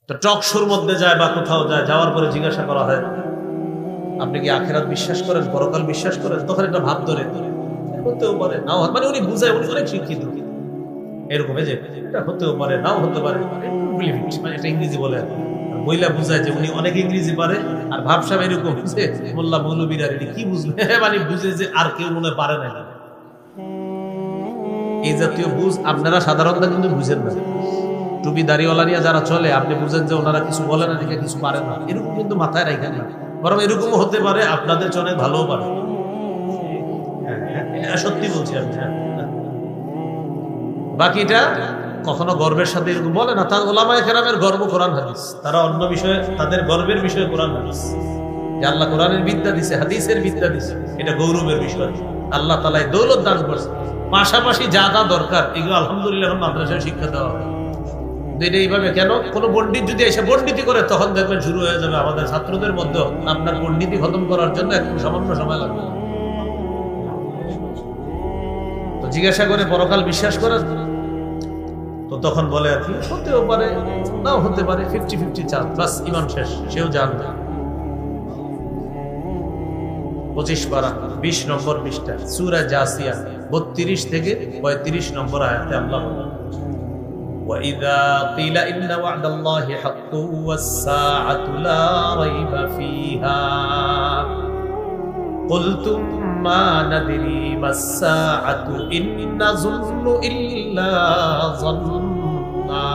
তো টক শোর মধ্যে যায় বা কোথাও যায়, যাওয়ার পরে জিজ্ঞাসা করা হয় আপনি কি আখিরাত বিশ্বাস করেন, পরকাল বিশ্বাস করেন? তখন একটা ভাব ধরে হতেও পারে নাও, মানে উনি বুঝায়, উনি অনেক শিক্ষিত এরকম, এই যে এটা হতেও পারে নাও হতে পারে, মানে একটা ইংরেজি বলে মহিলা বুঝায় যে উনি অনেক ইংরেজি পারে, আর ভাবসাব এরকম যে মোল্লা মৌলবীরা কি বুঝবে, মানে বুঝে যে আর কেউ মনে পারে না। এই জাতীয় বুঝ আপনারা সাধারণত কিন্তু বুঝেন না। টুপি দাড়িওয়ালা নিয়ে যারা চলে, আপনি বুঝেন যে ওনারা কিছু বলে না, দেখে কিছু পারে না, এরকম কিন্তু মাথায় রাখেন না। বরং এরকমও হতে পারে আপনাদের চলে ভালোও পারে। সত্যি বলছি আমি। বাকিটা কখনো গর্বের সাথে এরকম বলে না। তার ওলামায়ে কেরামের গর্ব কোরআন হাদিস, তারা অন্য বিষয়ে তাদের গর্বের বিষয় কোরআন হাদিস। যে আল্লাহ কোরআনের বিদ্যা দিছে, হাদিসের বিদ্যা দিছে, এটা গৌরবের বিষয়। আল্লাহ তাআলা দৌলত দান করছে, পাশাপাশি যা যা দরকার এগুলো আলহামদুলিল্লাহ মাদ্রাসায় শিক্ষা দেওয়া হয়। এটা এইভাবে কেন, কোনো পণ্ডিত যদি এসে পণ্ডিতি করে তখন দেখবেন শুরু হয়ে যাবে আমাদের ছাত্রদের মধ্যে আপনার পণ্ডিতি খতম করার জন্য একটু সামান্য সময় লাগবে। তো জিজ্ঞাসা করে পরকাল বিশ্বাস করেন? তো তখন বলে আর কি হতেও পারে নাও হতে পারে, 50-50 চান্স, বাস ইমান শেষ, সেও জানবে। 25 পারা 20 নম্বর পৃষ্ঠা সূরা জাসিয়া 32 থেকে 35 নম্বর আয়াতে আল্লাহ বলেন وَإِذَا قِيلَ إِنَّ وَعْدَ اللَّهِ حَقٌّ وَالسَّاعَةُ لَا رَيْبَ فِيهَا قُلْتُمْ مَا نَدْرِي مَا السَّاعَةُ إِن نَّظُنُّ إِلَّا ظَنًّا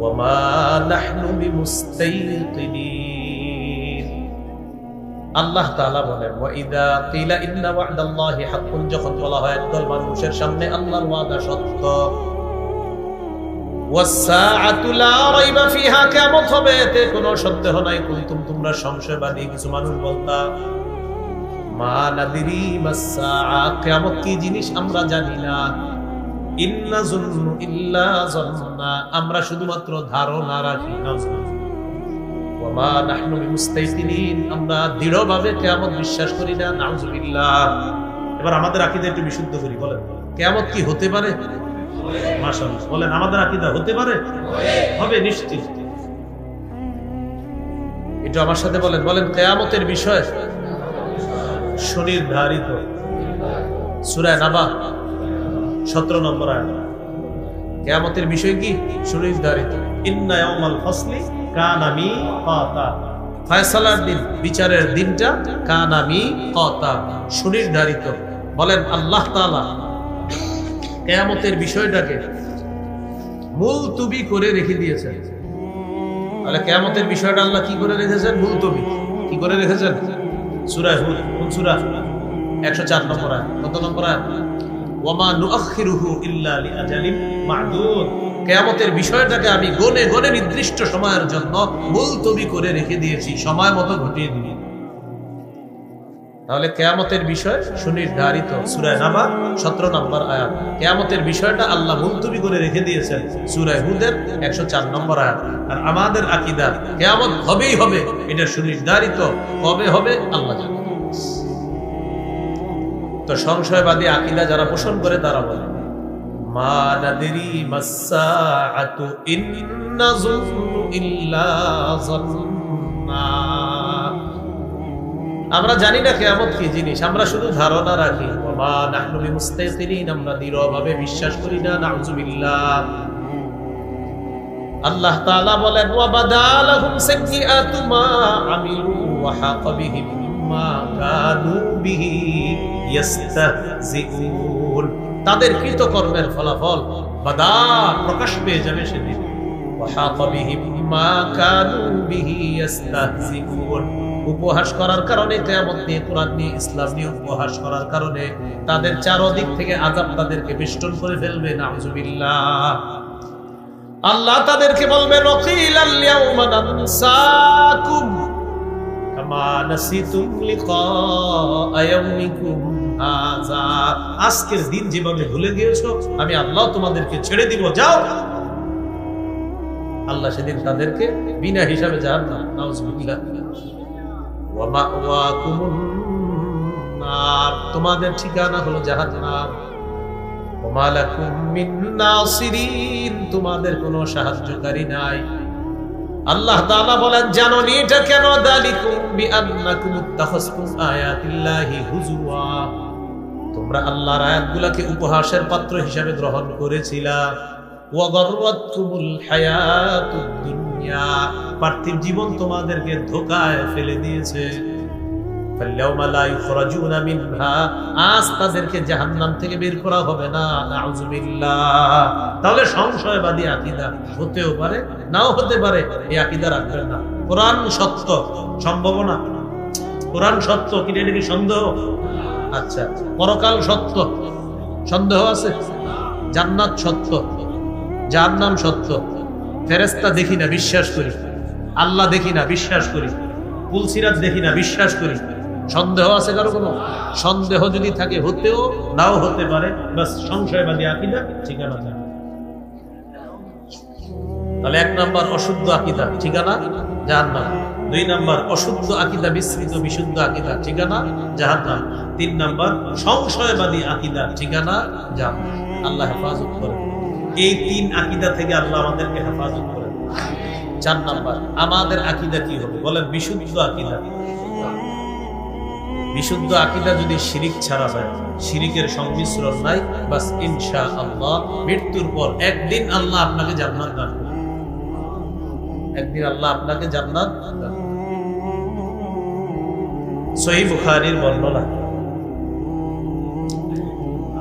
وَمَا نَحْنُ بِمُسْتَيْقِنِينَ। আল্লাহ তাআলা বলেন ওয়াইদা কিলা ইন্না ওয়া'দাল্লাহি হাক্কুন, যখন বলা হয় একদল মানুষের সামনে আল্লাহর ওয়াদা সত্য, ওয়াস-সাআতু লা রাইবা ফিহা, কিয়ামত হবে এতে কোনো সন্দেহ নাই, কুনতুম তোমরা সংশয়বাদী কিছু মানুষ বলতা মা নাদিরি মাস-সাআ, কিয়ামত কি জিনিস আমরা জানি না, ইন্না যুন্নু ইল্লা যন্না, আমরা শুধুমাত্র ধারণা রাখি না, ওয়ামা নাহনু বিমুস্তাইকিনিন, আমরা দৃঢ়ভাবে কিয়ামত বিশ্বাস করি না, নাউযুবিল্লাহ। এবার আমাদের আকীদা একটু বিশুদ্ধ করি, বলেন কিয়ামত কি হতে পারে? মাশাআল্লাহ, বলেন আমাদের আকীদা হতে পারে, হবে নিশ্চিত। এটা আমার সাথে বলেন, বলেন কিয়ামতের বিষয় সুনির্ধারিত। সূরা নাবা 17 নম্বর আয়াত, কিয়ামতের বিষয় কি সুনির্ধারিত। ইন্না ইয়াউমাল ফাসলি কানা মিকাতা, ফয়সালার দিন, বিচারের দিনটা কানা মিকাতা, সুনির্ধারিত। বলেন আল্লাহ তাআলা কিয়ামতের বিষয়টাকে মুলতবি করে রেখে দিয়েছেন। তাহলে কিয়ামতের বিষয়টা আল্লাহ কি করে রেখেছেন? মুলতবি। কি করে রেখেছেন? সূরা হুদ, কোন সূরা? 104 নম্বর আয়াত। কত নম্বর আয়াত? ওয়ামা নুআখিরুহু ইল্লা লিআজালিম মা'দুদ, কিয়ামতের বিষয়টাকে আমি গনে গনে নির্দিষ্ট সময়ের জন্য মুলতবি করে রেখে দিয়েছি, সময় মতো ঘটিয়ে দিই। তাহলে কিয়ামতের বিষয় সুনির্ধারিত। সূরা নাবা 17 নম্বর আয়াত, কিয়ামতের বিষয়টা আল্লাহ মুলতবি করে রেখে দিয়েছেন, সূরা হুদের 104 নম্বর আয়াত। আর আমাদের আকীদা কিয়ামত হবেই হবে, এটা সুনির্ধারিত, কবে হবে আল্লাহ জানেন। তো সংশয়বাদী আকীদা যারা পোষণ করে তারা বলে মা নাদরি মাস-সাআতু ইন নাযুন্নু ইল্লা যন্না, আমরা জানি না কিয়ামত কি জিনিস, আমরা শুধু ধারণা রাখি। ওয়া নাহনু বিমুস্তাইকিনিন, আমরা দৃঢ়ভাবে বিশ্বাস করি না, নাউযুবিল্লাহ। আল্লাহ তাআলা বলেন ওয়া বাদালাহুম সাইয়্যাতু মা আমিলু ওয়া হাকা বিহিম মা কানু বিহি ইস্তাহজিউন, তাদের কৃতকর্মের ফলাফল বাদা প্রকাশ পেয়ে যাবে সেদিন। ওয়া হাকা বিহিম মা কানু বিহি ইস্তাহজিউন, উপহাস করার কারণে, কিয়ামত নিয়ে, কোরআন নিয়ে, ইসলাম নিয়ে উপহাস করার কারণে তাদের চারদিক থেকে আযাব তাদেরকে বেষ্টন করে ফেলবে, নাউযুবিল্লাহ। আল্লাহ তাদেরকে বলবেন ওয়াকিলাল ইয়াউমা নানসাকুম কামা নাসিতুম লিকা ইয়াউমিকুম হাযা, আজকের দিন যেভাবে ভুলে গিয়েছো আমি আল্লাহ তোমাদেরকে ছেড়ে দিব, যাও। আল্লাহ সেদিন তাদেরকে বিনা হিসাবে জাহান্নাম, নাউযুবিল্লাহ। ওয়া মাওয়াকুমুন নার, তোমাদের ঠিকানা হলো জাহান্নাম। ওয়া মা লাকুম মিন নাসিরিন, তোমাদের কোনো সাহায্যকারী নাই। আল্লাহ তাআলা বলেন, জানো নি এটা কেন? দালিকুম বিআন্নাকুম ইত্তাখাযতুম আয়াতিল্লাহি হুজুয়া, তোমরা আল্লাহর আয়াতগুলোকে উপহাসের পাত্র হিসেবে গ্রহণ করেছিলা। ওয়া গাররাতকুমুল হায়াতুদ দুনিয়া, পার্থিব জীবন তোমাদেরকে ধোঁকায় ফেলে দিয়েছে। ফাল্যাউমা লা ইখরাজুনা মিনহা, আজ তাদেরকে জাহান্নাম থেকে বের করা হবে না। নাউযুবিল্লাহ। তাহলে সংশয়বাদী আকীদা হতেও পারে, নাও হতে পারে, এই আকীদা রাখবেন না। কোরআন সত্য, সম্ভব না। কোরআন সত্য, কিন্তু এটা কি সন্দেহ? আচ্ছা, পরকাল সত্য, সন্দেহ আছে? জান্নাত সত্য, জাহান্নাম সত্য, ফেরেশতা দেখি না, বিশ্বাস করি। আল্লাহ দেখি না, বিশ্বাস করি। পুলসিরাত দেখি না, বিশ্বাস করি। সন্দেহ আছে কারো? কোনো সন্দেহ যদি থাকে, হতেও নাও হতে পারে, বাস সংশয়বাদী আকীদা ঠিকানা জানা। তাহলে 1 নাম্বার অশুদ্ধ আকীদা, ঠিকানা জাহান্নাম। 2 নাম্বার অশুদ্ধ আকীদা, বিস্তৃত বিশুদ্ধ আকীদা, ঠিকানা জাহান্নাম। 3 নাম্বার সংশয়বাদী আকীদা, ঠিকানা জাহান্নাম। আল্লাহ হেফাজত করেন। এই 3 আকীদা থেকে আল্লাহ আমাদেরকে হেফাজত করেন। 4 নাম্বার আমাদের আকীদা কি হবে? বলেন, বিশুদ্ধ আকীদা। বিশুদ্ধ আকীদা যদি শিরিক ছাড়া হয়, শিরিকের সংমিশ্রণ নাই, বাস ইনশাআল্লাহ মৃত্যুর পর একদিন আল্লাহ আপনাকে জান্নাত দান করবেন। একদিন আল্লাহ আপনাকে জান্নাত দান করবেন। সহিহ বুখারীর বর্ণনা,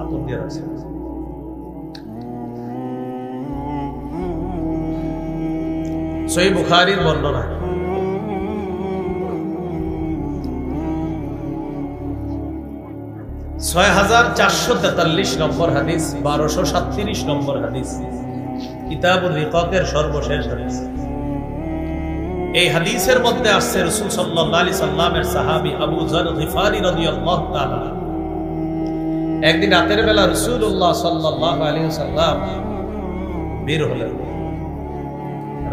আপন দিয়ে আছে, সহিহ বুখারীর বর্ণনা, 6443 নম্বর হাদিস, 1237 নম্বর হাদিস, কিতাবুর রিকাকের সর্বশেষ হাদিস। এই হাদিসের মধ্যে আসছে রাসূল সাল্লাল্লাহু আলাইহি সাল্লামের সাহাবী আবু যর গিফারি রাদিয়াল্লাহু তাআলা একদিন রাতের বেলা রাসূলুল্লাহ সাল্লাল্লাহু আলাইহি সাল্লাম বের হলেন।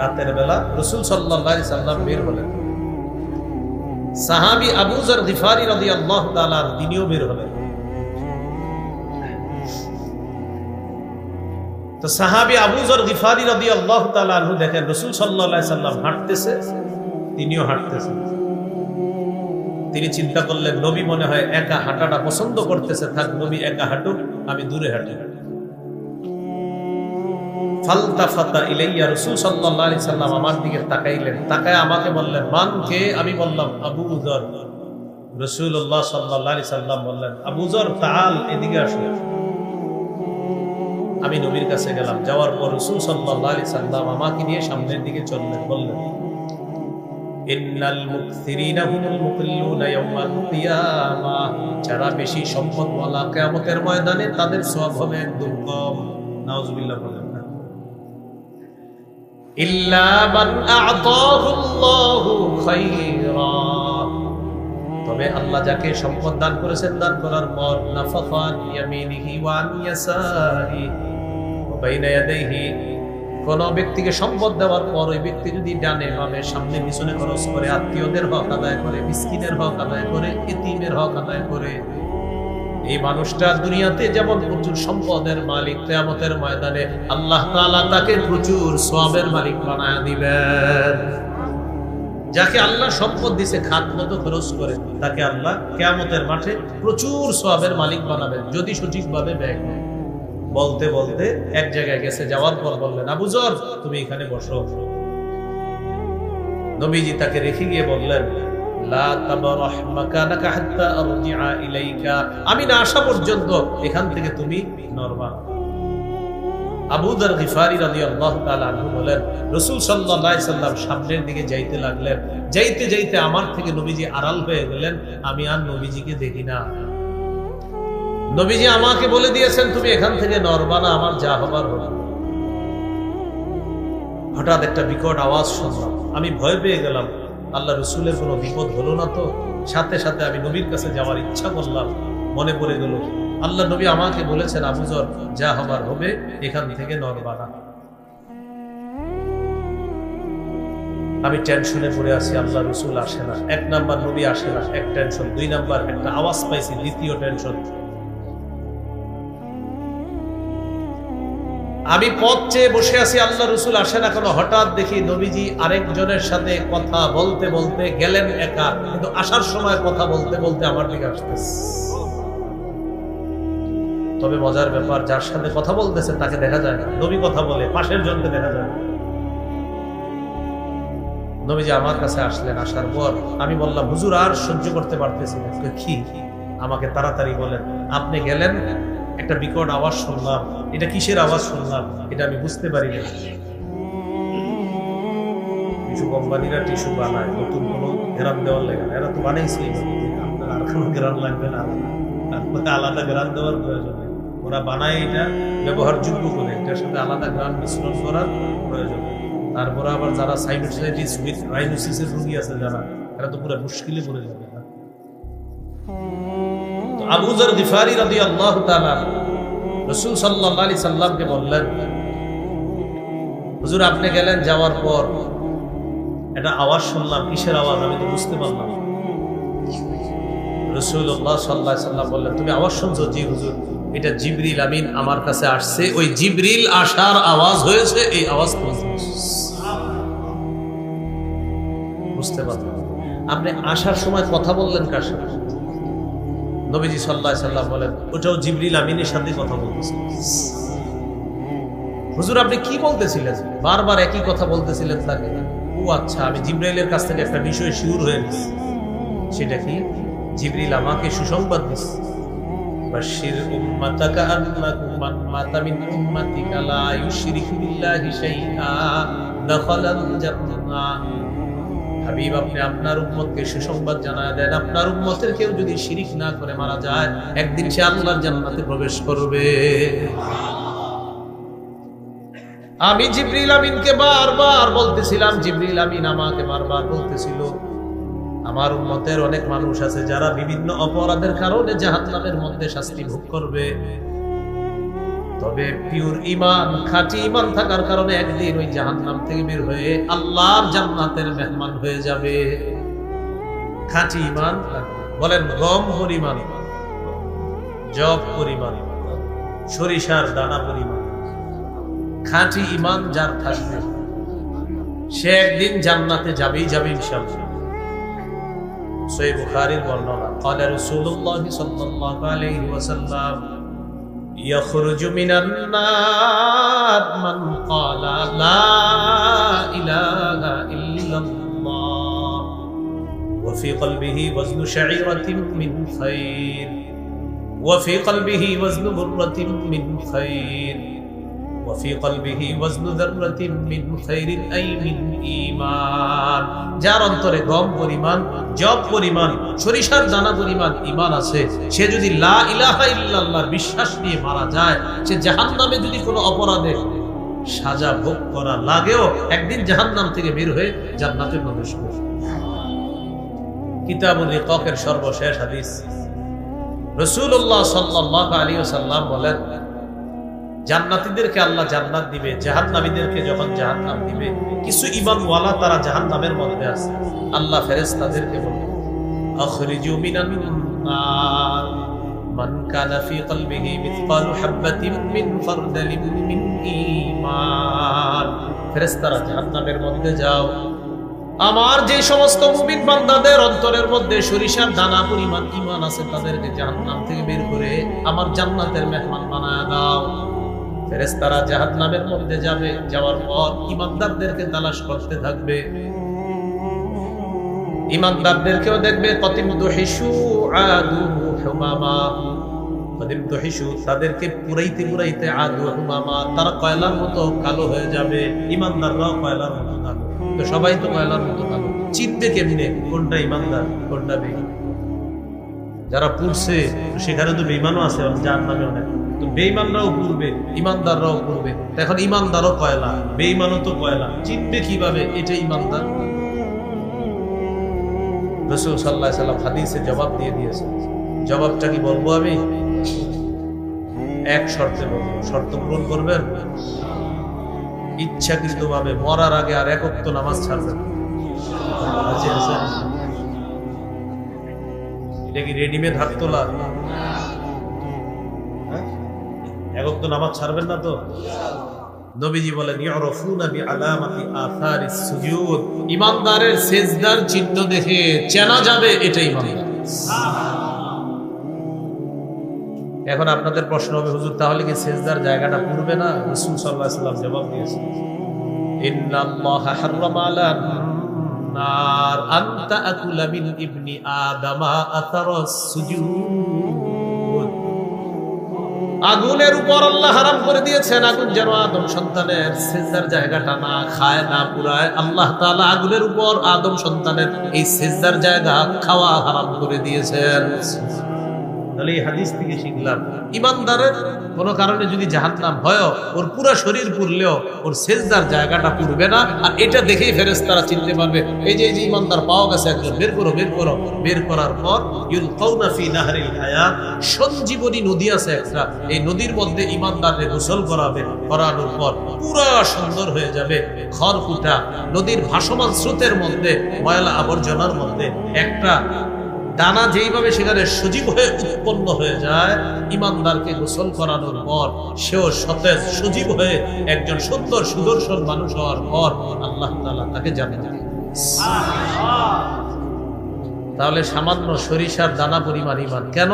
রাতের বেলা রাসূল সাল্লাল্লাহু আলাইহি সাল্লাম বের হলেন। সাহাবী আবু যর গিফারি রাদিয়াল্লাহু তাআলা তিনিও বের হলেন। তো সাহাবী আবু যর গিফারি রাদিয়াল্লাহু তাআলা আনহু দেখেন রাসূল সাল্লাল্লাহু আলাইহি সাল্লাম হাঁটতেছে, তিনিও হাঁটতেছেন। তিনি চিন্তা করলেন, নবী মনে হয় একা হাঁটাটা পছন্দ করতেছে, থাক নবী একা হাঁটুক, আমি দূরে হাঁটি। ফালতাফাতা ইলাইয়া, রাসূল সাল্লাল্লাহু আলাইহি সাল্লাম আমার দিকে তাকাইলেন, তাকায় আমাকে বললেন, মান কে? আমি বললাম আবু যর। রাসূলুল্লাহ সাল্লাল্লাহু আলাইহি সাল্লাম বললেন, আবু যর তাআল, এদিকে আসো। আমি নবীর কাছে গেলাম। যাওয়ার পর রাসূল সাল্লাল্লাহু আলাইহি সাল্লাম আমাকে নিয়ে সামনের দিকে চললেন। বললেন, ইন্নাল মুকসিরিনা হুমুল মুকিল্লুনা ইয়াওমাল কিয়ামাহ, যারা বেশি সম্পদওয়ালা কিয়ামতের ময়দানে তাদের সওয়াব হবে একদম কম। নাউজুবিল্লাহ বলেন না। ইল্লা মান আ'তাহুল্লাহু খায়রা, তবে আল্লাহ যাকে সম্পদ দান করেছেন, দান করার পর নাফাফান ইয়ামিনিহি ওয়া আন ইয়াসারি ওয়া বাইনা ইয়াদাইহি, কোন ব্যক্তিকে সম্পদ দেওয়ার পর ওই ব্যক্তি যদি ডানে বামে সামনে পিছনে খরচ করে, আত্মীয়দের হক আদায় করে, মিসকিনের হক আদায় করে, এতিমের হক আদায় করে, এই মানুষটা দুনিয়াতে যেমন প্রচুর সম্পদের মালিক, কিয়ামতের ময়দানে আল্লাহ তাআলা তাকে প্রচুর সওয়াবের মালিক বানায় দিবেন। যাকে আল্লাহ সম্পদ দিয়েছে, খাত মতো খরচ করে, তাকে আল্লাহ কিয়ামতের মাঠে প্রচুর সওয়াবের মালিক বানাবেন, যদি সঠিকভাবে ব্যয় করে। বলতে বলতে এক জায়গায় গেছে, যাওয়ার পর বললেন, আবু যর তুমি এখানে বসো। নবীজি তাকে রেখে গিয়ে বললেন, লা তাবরাহ মাকানাকা হাত্তা আরজিআ ইলাইকা, আমি না আসা পর্যন্ত এখান থেকে তুমি নড়বা না। আবু যর গিফারি রাদিয়াল্লাহু তাআলা আনহু বলেন, রাসূল সাল্লাল্লাহু আলাইহি সাল্লাম সামনের দিকে যাইতে লাগলেন। যাইতে যাইতে আমার থেকে নবীজি আড়াল হয়ে গেলেন, আমি আর নবীজিকে দেখি না। নবীজি আমাকে বলে দিয়েছেন, তুমি এখান থেকে নড়বা না, আমার যা হবার হবে। হঠাৎ একটা বিকট আওয়াজ শুনলাম, আমি ভয় পেয়ে গেলাম, আল্লাহ রাসূলের কোনো বিপদ হলো না তো। সাথে সাথে আমি নবীর কাছে যাওয়ার ইচ্ছা করলাম, মনে পড়ে গেল আল্লাহ নবী আমাকে বলেছেন, আবু যর যা হবার হবে, এখান থেকে নড়বা না। আমি টেনশনে পড়ে আছি, আল্লাহ রাসূল আসে না। 1 নাম্বার নবী আসে না, এক টেনশন। 2 নাম্বার একটা আওয়াজ পাইছি, দ্বিতীয় টেনশন। আমি পথ চেয়ে বসে আছি, আল্লাহ রাসূল আসে না কেন। হঠাৎ দেখি নবীজি আরেকজনের সাথে কথা বলতে বলতে গেলেন একা, কিন্তু আসার সময় কথা বলতে বলতে আমার দিকে আসতেছে। তবে মজার ব্যাপার, যার সাথে কথা বলতেছে তাকে দেখা যায় না, নবী কথা বলে পাশের জনকে দেখা যায় না। নবীজি আমার কাছে আসলেন, আসার পর আমি বললাম, হুজুর আর সহ্য করতে পারতেছি না। কি? আমাকে তাড়াতাড়ি বলেন। আপনি গেলেন, একটা বিকট আওয়াজ শুনলাম, এটা কিসের আওয়াজ শুনলাম এটা আমি বুঝতে পারি না। টিস্যু কোম্পানিরা টিস্যু বানায়, নতুন কোনো গ্রাম দেওয়ার লাগে না, এরা তো বানাইছে, আপনার আর কোনো গ্রাম লাগবে না, আলাদা গ্রাম দেওয়ার প্রয়োজন নেই। ওরা বানায় এটা ব্যবহারযোগ্য করে, এটার সাথে আলাদা গ্রাম মিশ্রণ করার প্রয়োজন নেই। তারপরে আবার যারা সাইনোসাইটিস উইথ রাইনোসিসের রোগী আছে যারা, এরা তো পুরো মুশকিলে পড়ে যাবে। তো আবু যর গিফারি রাদিয়াল্লাহু তাআলা রাসূল সাল্লাল্লাহু আলাইহি সাল্লামকে বললেন, হুজুর আপনি গেলেন, যাওয়ার পর একটা আওয়াজ শুনলাম, কিসের আওয়াজ আমি তো বুঝতে পারলাম না। রাসূলুল্লাহ সাল্লাল্লাহু আলাইহি সাল্লাম বললেন, তুমি আওয়াজ শুনছো? জি হুজুর, এটা জিবরিল আমিন আমার কাছে আসছে, ওই জিবরিল আসার আওয়াজ হয়েছে, এই আওয়াজ বুঝতে পারলাম। আপনি আসার সময় কথা বললেন কার সাথে? নবীজি সাল্লাল্লাহু আলাইহি সাল্লাম বলেন, ওটাও জিবরিল আমিনের সাথে কথা বলতেছিল। হুজুর আপনি কি বলতেছিলেন? বারবার একই কথা বলতেছিলেন তাকে। ও আচ্ছা, আমি জিবরাইলের কাছ থেকে একটা বিষয় শিওর হয়ে গেছি। সেটা কি? জিবরিল আমাকে সুসংবাদ দিচ্ছে, বাশির উম্মাতাকা আন্নাকুম মান মাতা মিন উম্মাতিকা লা ইউশরিকু বিল্লাহি শাইআ দাখালাল জান্নাহ। হাবিব আপনি আপনার উম্মতকে সুসংবাদ জানায় দেন, আপনার উম্মতের কেউ যদি শিরিক না করে মারা যায়, একদিন সে আল্লাহর জান্নাতে প্রবেশ করবে। আমি জিবরিল আমিনকে বারবার বলতেছিলাম, জিবরিল আমিন আমাকে বারবার বলতেছিল, আমার উম্মতের অনেক মানুষ আছে যারা বিভিন্ন অপরাধের কারণে জাহান্নামের মধ্যে শাস্তি ভোগ করবে, তবে পিওর ঈমান, খাঁটি ঈমান থাকার কারণে একদিন ওই জাহান্নাম থেকে বের হয়ে আল্লাহর জান্নাতের মেহমান হয়ে যাবে। খাঁটি ঈমান বলেন, গম পরিমাণ, জব পরিমাণ, সরিষার দানা পরিমাণ খাঁটি ঈমান যার থাকবে, সে একদিন জান্নাতে যাবেই যাবে ইনশাআল্লাহ। সহিহ বুখারীর বর্ণনা, ক্বালা রাসূলুল্লাহ সাল্লাল্লাহু আলাইহি ওয়াসাল্লাম, ইয়াখরুজু মিনান নার মান ক্বালা লা ইলাহা ইল্লাল্লাহ ওয়া ফি কলবিহি ওয়াজনু শাঈরাতিন মিন খায়র ওয়া ফি কলবিহি ওয়াজনু বুররাতিন মিন খায়র وفي قلبه وزن ذرة من خير أي من ঈমান। যার অন্তরে গম পরিমাণ, জব পরিমাণ, সরিষার দানা পরিমাণ ঈমান আছে, সে যদি লা ইলাহা ইল্লাল্লাহর বিশ্বাস নিয়ে মারা যায়, সে জাহান্নামে যদি কোনো অপরাধে সাজা ভোগ করা লাগেও একদিন জাহান্নাম থেকে বের হয়ে জান্নাতে প্রবেশ করবে। কিতাবুল রিকাকের সর্বশেষ হাদিস, রাসূলুল্লাহ সাল্লাল্লাহু আলাইহি ওয়াসাল্লাম বলেন, জান্নাতীদেরকে আল্লাহ জান্নাত দিবে, জাহান্নামীদেরকে যখন জাহান্নাম দিবে, কিছু ঈমানওয়ালা তারা জাহান্নামের মধ্যে আছে, আল্লাহ ফেরেশতাদেরকে বলবে, আখরিজু মিনান নার মান কানা ফি কলবিহি মিসকালু হাববাতিন মিন ফারদালিন মিন ঈমান। ফেরেশতারা জাহান্নামের মধ্যে যাও, আমার যে সমস্ত মুমিন বান্দাদের অন্তরের মধ্যে সরিষার দানা পরিমাণ ঈমান আছে, তাদেরকে জাহান্নাম থেকে বের করে আমার জান্নাতের মেহমান বানায় দাও। ফেরেশতারা জাহান্নামের মধ্যে যাবে, যাওয়ার পর ঈমানদারদেরকে তালাশ করতে থাকবে, ঈমানদারদেরকেও দেখবে, কতিমুদহিশু আদু হুমামা, কতিমুদহিশু তাদেরকে পুরাইতে পুরাইতে আদু হুমামা, তারা কয়লার মতো কালো হয়ে যাবে। ঈমানদাররাও কয়লার মতো কালো, তো সবাই তো কয়লার মতো কালো, চিনবে কেমনে কোনটা ঈমানদার কোনটা বেঈমান? যারা পুরছে সেখানে তো বেঈমানও আছে জাহান্নামে অনেক, তো বেঈমানরাও পুরবে, ঈমানদাররাও পুরবে। এখন ঈমানদারও কয়লা, বেঈমানও তো কয়লা, চিনবে কিভাবে এটা ঈমানদার? রাসূল সাল্লাল্লাহু আলাইহি ওয়াসাল্লাম হাদিসে জবাব দিয়ে দিয়েছে। জবাবটা কি বলবো আমি? এক শর্তে বলবো, শর্ত পূরণ করবেন, ইচ্ছাকৃতভাবে মরার আগে আর এক ওয়াক্ত নামাজ ছাড়বেন। এটা কি রেডিমেড হাত তোলা? এক ওয়াক্ত নামাজ ছাড়বেন না তো? নবীজি বলেন ইউরফুনা বিআলামাতি আথারিস সুজুদ, ঈমানদারের সিজদার চিহ্ন দেখে চেনা যাবে এটা ঈমানদার। এখন আপনাদের প্রশ্ন হবে, হুজুর তাহলে কি সিজদার জায়গাটা পূর্বে না? রাসূল সাল্লাল্লাহু আলাইহি ওয়াসাল্লাম জবাব দিয়েছেন, ইন্নাল্লাহা হাররামা আলান নার আন তাআকুলা মিন ইবনি আদামা আথারাস সুজুদ। আগুনের উপর আল্লাহ হারাম করে দিয়েছেন আগুন যেন আদম সন্তানের সিজদার জায়গাটা না খায়, না পুরায়। আল্লাহ তাআলা আগুনের উপর আদম সন্তানের এই সিজদার জায়গা খাওয়া হারাম করে দিয়েছেন। তাহলে এই হাদিস থেকে শিখলাম, ঈমানদারের কোনো কারণে যদি জাহান্নাম হয়, ওর পুরো শরীর পুরলেও ওর সিজদার জায়গাটা পুরবে না। আর এটা দেখেই ফেরেশতারা চিনতে পারবে, এই যে ঈমানদার পাওয়া গেছে একজন, বের করো বের করো। বের করার পর ইউলকাউনা ফি নাহরিল হায়াত, সঞ্জীবনী নদী আছে একটা, এই নদীর মধ্যে ঈমানদারকে গোসল করাবে। করানোর পর পুরো সুন্দর হয়ে যাবে, খড়কুটা নদীর ভাসমান স্রোতের মধ্যে, ময়লা আবর্জনার মধ্যে একটা দানা যেইভাবে সেখানে সজীব হয়ে উৎপন্ন হয়ে যায়, ঈমানদারকে গোসল করানোর পর সেও সতেজ সজীব হয়ে একজন সুন্দর সুদর্শন মানুষ হওয়ার পর আল্লাহ তাআলা তাকে জান্নাত দিবেন। তাহলে সামান্য সরিষার দানা পরিমাণ ঈমান, কেন?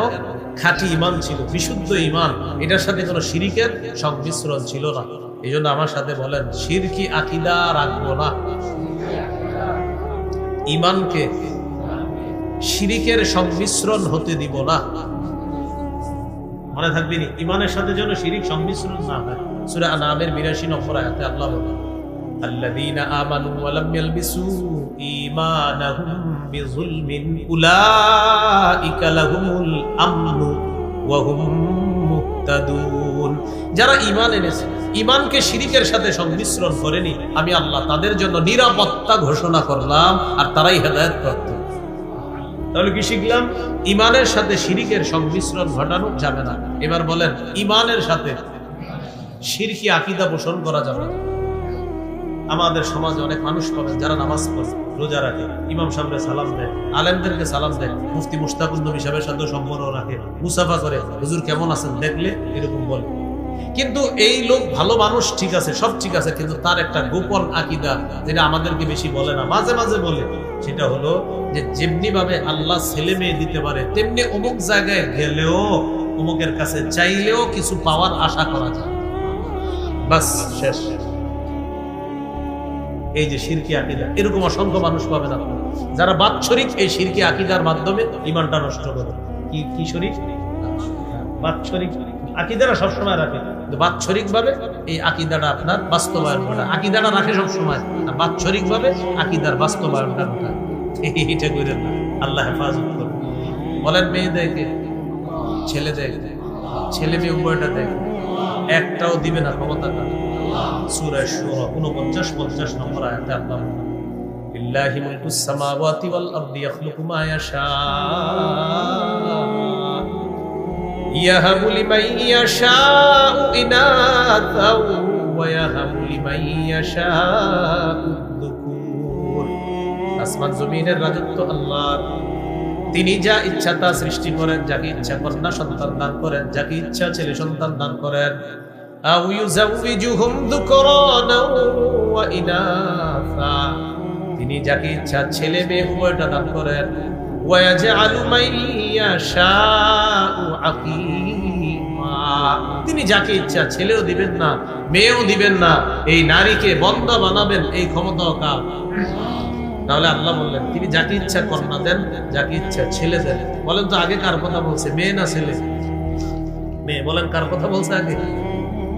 খাঁটি ঈমান ছিল, বিশুদ্ধ ঈমান, এটার সাথে কোনো শিরিকের সংমিশ্রণ ছিল না। এই জন্য আমার সাথে বলেন, শিরকি আকীদা রাখবো না। ঈমানকে শিরিকের সংমিশ্রণ হতে দিব না। মনে থাকবে নি, ঈমানের সাথে যেন শিরিক সংমিশ্রণ না হয়। সূরা আনআমের ৮২ নম্বর আয়াতে আল্লাহ বলেন, আল্লাযীনা আমানু ওয়া লাম ইয়ালবিসু ঈমানাহুম বিযুলমিন উলাইকা লাহুমুল আমনু ওয়া হুম মুহতাদুন। যারা ঈমান এনেছে, ঈমানকে শিরিকের সাথে সংমিশ্রণ করেনি, আমি আল্লাহ তাদের জন্য নিরাপত্তা ঘোষণা করলাম, আর তারাই হেদায়েতপ্রাপ্ত। তাহলে কি শিখলাম? ঈমানের সাথে শিরিকের সংমিশ্রণ ঘটানো যাবে না। এবার বলেন, ঈমানের সাথে শিরকি আকীদা পোষণ করা যাবে না। আমাদের সমাজে অনেক মানুষ পাবেন যারা নামাজ পড়ে, রোজা রাখে, ইমাম সাহেবকে সালাম দেয়, আলেমদেরকে সালাম দেয়, মুফতি মুশতাকুন নবী সাহেবের সাথে সম্পর্ক রাখে, মুসাফা করে, হুজুর কেমন আছেন দেখলে এরকম বলে। কিন্তু এই লোক ভালো মানুষ, ঠিক আছে, সব ঠিক আছে, কিন্তু তার একটা গোপন আকীদা যেটা আমাদেরকে বেশি বলে না, মাঝে মাঝে বলে, সেটা হলো যে যেমনি ভাবে আল্লাহ ছেলে মেয়ে দিতে পারে, তেমনি অমুক জায়গায় গেলেও অমুকের কাছে চাইলেও কিছু পাওয়ার আশা করা যায়। বাস, শেষ। এই যে শিরকি আকীদা, এরকম অসংখ্য মানুষ পাবেন আপনি যারা বাৎসরিক এই শিরকি আকীদার মাধ্যমে ঈমানটা নষ্ট করে। কি শরীক? বাৎসরিক আকীদাটা সবসময় রাখে, কিন্তু বাৎসরিক ভাবে এই আকীদাটা আপনার বাস্তবায়ন করে। আকীদাটা রাখে সবসময়, আর বাৎসরিক ভাবে আকীদার বাস্তবায়নটা ঘটায়। এটা করে না, আল্লাহ হেফাজত করবে। বলেন, মেয়ে দেখে, ছেলে দেখে, ছেলে মেয়ে উভয়টা দেখে, একটাও দিবে না ক্ষমতাটা। সূরা শুরা 49-50 নম্বর আয়াতে আল্লাহ বলেন, লিল্লাহি মুলকুস সামাওয়াতি ওয়াল আরদি ইয়াখলুকু মা ইয়াশা ইয়াহাবু লিমান ইয়াশাউ ইনাতাও ওয়া ইয়াহাবু লিমান ইয়াশাউ যুকুর। আসমান জমিনের রাজত্ব আল্লাহর, তিনি যা ইচ্ছা তা সৃষ্টি করেন, যাকে ইচ্ছা কন্যা সন্তান দান করেন, যাকে ইচ্ছা ছেলে সন্তান দান করেন। আও ইউযাউযুহুম যুকরানা ওয়া ইনাসা, তিনি যাকে ইচ্ছা ছেলে মেয়ে উভয়টা দান করেন। ওয়া ইয়াজআলু মান ইয়াশাউ আকীমা, তিনি যাকে ইচ্ছা ছেলেও দিবেন না, মেয়েও দিবেন না, এই নারীকে বন্দা বানাবেন, এই ক্ষমতাও কার? তাহলে আল্লাহ বললেন, তিনি যাকে ইচ্ছা কন্যা দেন, যাকে ইচ্ছা ছেলে দেন। বলেন তো আগে কার কথা বলছে, মেয়ে না ছেলে? মেয়ে। বলেন কার কথা বলছে আগে?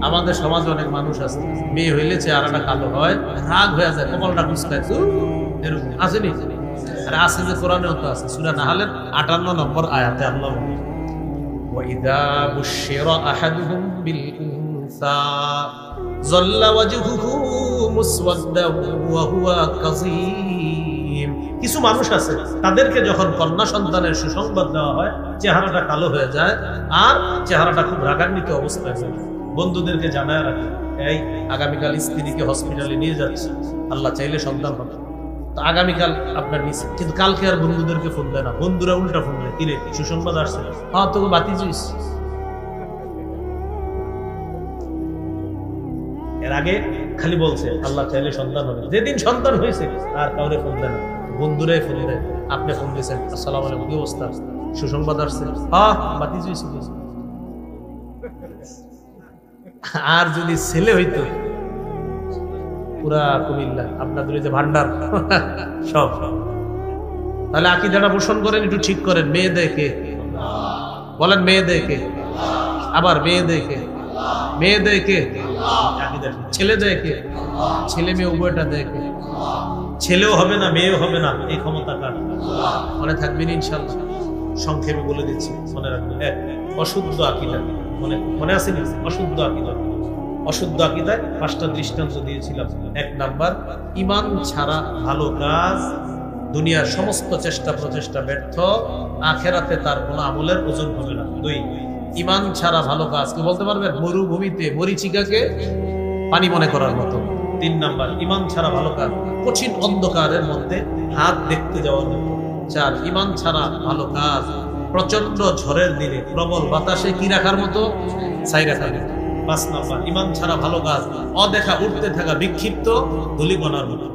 আমাদের সমাজে অনেক মানুষ আছে, মেয়ে হইলে চেহারাটা কালো হয়, রাগ হয়ে যায়, কপালটা কুঁচকায়, এরকম আসেনি? আরে আছে, যে কোরআনেও তো আছে। সূরা নাহলের 58 নম্বর আয়াতে আল্লাহ বলেন, ওয়াইদা বুশিরা আহাদুহুম বিল উনসা যাল্লা ওয়াজহুহু মুসওয়াদ্দান ওয়া হুয়া কাযীম। কিছু মানুষ আছে, তাদেরকে যখন কন্যা সন্তানের সুসংবাদ দেওয়া হয়, চেহারাটা কালো হয়ে যায়, আর চেহারাটা খুব রাগান্বিত অবস্থায় যায়। বন্ধুদেরকে জানায় রাখে, এই আগামীকাল স্ত্রীকে হসপিটালে নিয়ে যাচ্ছে, আল্লাহ চাইলে সন্তান হবে। তো আগামীকাল আপনার নিচে, কিন্তু কালকে আর বন্ধুদেরকে ফোন দেয় না, বন্ধুরা উল্টা ফোন দেয়, কিরে সুসংবাদ আসছে? হ্যাঁ, তোকে বাতি জুইস। এর আগে খালি বলছে আল্লাহ চাইলে সন্তান হবে, যেদিন সন্তান হয়েছে আর কাউরে ফোন দেন, বন্ধুরাই ফোন দেয়। আপনি ফোন দিয়েছেন, আসসালামু আলাইকুম, কি অবস্থা, সুসংবাদ আসছে, বাতিজ হয়েছে। আর যদি ছেলে হইতো পুরা কুমিল্লা আপনাদের যে ভান্ডার সব, তাহলে আকীদাটা পোষণ করেন, একটু ঠিক করেন। মেয়ে দেখে বলেন, মেয়ে দেখে, আবার মেয়ে দেখে, মেয়ে দেখে, ছেলে দেখে, ছেলে মেয়ে উভয়টা দেখে। ছেলেও হবে না মেয়েও হবে না, এই ক্ষমতা কার? মনে থাকবেন ইনশাআল্লাহ। সংক্ষেপে বলে দিচ্ছি, মনে রাখবেন। এক, অশুদ্ধ আকীদা, মনে আছে নি? অশুদ্ধ আকীদা, অশুদ্ধ আকীদায় 5টা দৃষ্টান্ত দিয়েছিলাম। 1 নাম্বার, ঈমান ছাড়া ভালো কাজ দুনিয়ার সমস্ত চেষ্টা প্রচেষ্টা ব্যর্থ, আখেরাতে তার কোনো আমলের ওজন হবে না। 2, ঈমান ছাড়া ভালো কাজ, কি বলতে পারবেন? মরুভূমিতে মরিচিকাকে পানি মনে করার মতো। 3 নাম্বার, ঈমান ছাড়া ভালো কাজ কঠিন অন্ধকারের মধ্যে হাত দেখতে যাওয়ার মতো। 4, ঈমান ছাড়া ভালো কাজ প্রচন্ড ঝড়ের দিনে প্রবল বাতাসে কি রাখার মতো? ছাই রাখার মতো। 5 নাম্বার, ঈমান ছাড়া ভালো কাজ অদেখা উঠতে থাকা বিক্ষিপ্ত ধূলিকণার মতো।